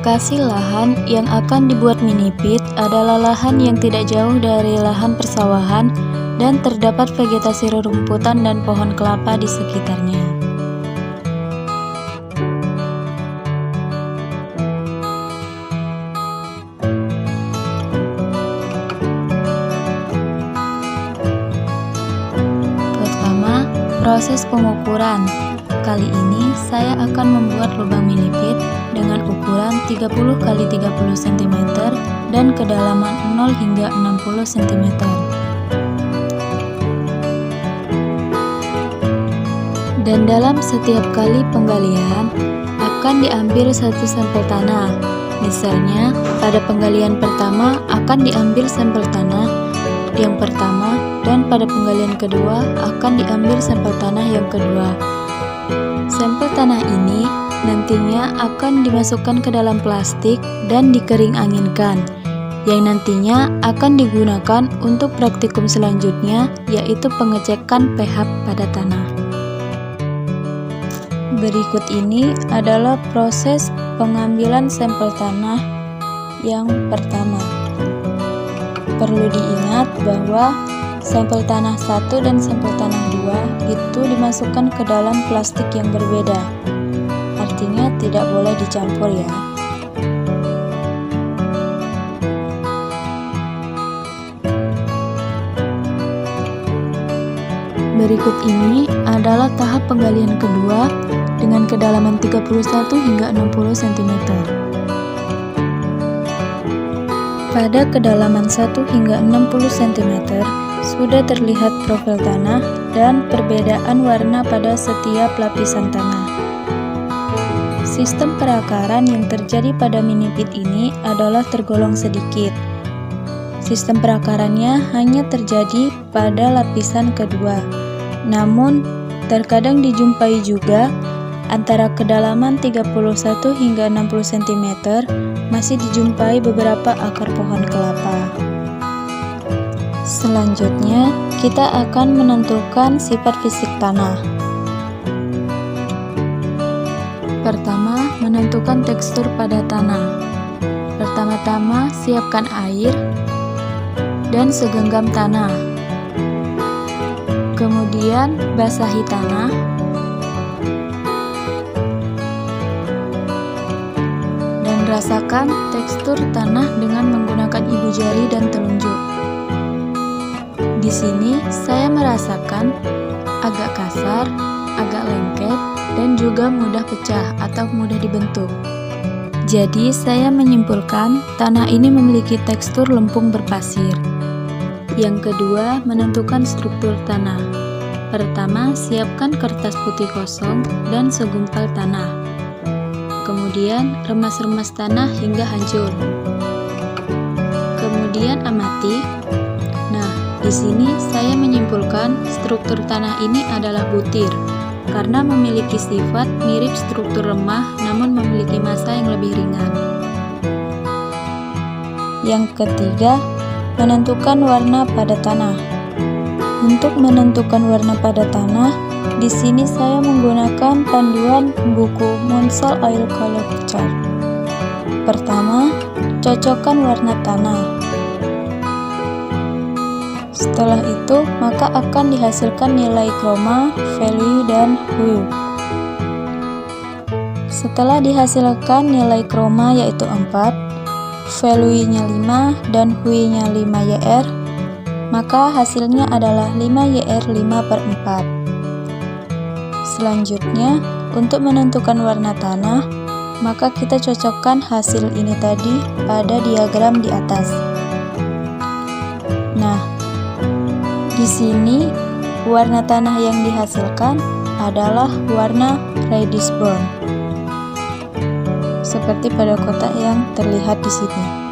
Lokasi lahan yang akan dibuat mini pit adalah lahan yang tidak jauh dari lahan persawahan dan terdapat vegetasi rerumputan dan pohon kelapa di sekitarnya. Pertama, proses pengukuran. Kali ini saya akan membuat lubang mini pit dengan ukuran 30 x 30 cm dan kedalaman 0 hingga 60 cm. Dan dalam setiap kali penggalian akan diambil satu sampel tanah. Misalnya, pada penggalian pertama akan diambil sampel tanah yang pertama dan pada penggalian kedua akan diambil sampel tanah yang kedua. Sampel tanah ini nantinya akan dimasukkan ke dalam plastik dan dikering anginkan, yang nantinya akan digunakan untuk praktikum selanjutnya, yaitu pengecekan pH pada tanah. Berikut ini adalah proses pengambilan sampel tanah yang pertama. Perlu diingat bahwa sampel tanah 1 dan sampel tanah 2 itu dimasukkan ke dalam plastik yang berbeda. Artinya tidak boleh dicampur ya. Berikut ini adalah tahap penggalian kedua dengan kedalaman 31 hingga 60 cm. Pada kedalaman 1 hingga 60 cm sudah terlihat profil tanah dan perbedaan warna pada setiap lapisan tanah. Sistem perakaran yang terjadi pada mini pit ini adalah tergolong sedikit. Sistem perakarannya hanya terjadi pada lapisan kedua. Namun, terkadang dijumpai juga antara kedalaman 31 hingga 60 cm masih dijumpai beberapa akar pohon kelapa. Selanjutnya, kita akan menentukan sifat fisik tanah. Pertama, menentukan tekstur pada tanah. Pertama-tama, siapkan air dan segenggam tanah. Kemudian, basahi tanah. Dan rasakan tekstur tanah dengan menggunakan ibu jari dan telunjuk. Di sini, saya merasakan agak kasar, agak lengket, dan juga mudah pecah atau mudah dibentuk. Jadi, saya menyimpulkan tanah ini memiliki tekstur lempung berpasir. Yang kedua, menentukan struktur tanah. Pertama, siapkan kertas putih kosong dan segumpal tanah. Kemudian, remas-remas tanah hingga hancur. Kemudian, amati. Nah, di sini saya menyimpulkan struktur tanah ini adalah butir, karena memiliki sifat mirip struktur remah namun memiliki massa yang lebih ringan. Yang ketiga, menentukan warna pada tanah. Untuk menentukan warna pada tanah, di sini saya menggunakan panduan buku Munsell Oil Color Chart. Pertama, cocokkan warna tanah. Setelah itu, maka akan dihasilkan nilai chroma, value, dan hue. Setelah dihasilkan nilai chroma yaitu 4, value-nya 5, dan hue-nya 5YR, maka hasilnya adalah 5YR 5/4. Selanjutnya, untuk menentukan warna tanah, maka kita cocokkan hasil ini tadi pada diagram di atas. Nah, di sini warna tanah yang dihasilkan adalah warna reddish brown, seperti pada kotak yang terlihat di sini.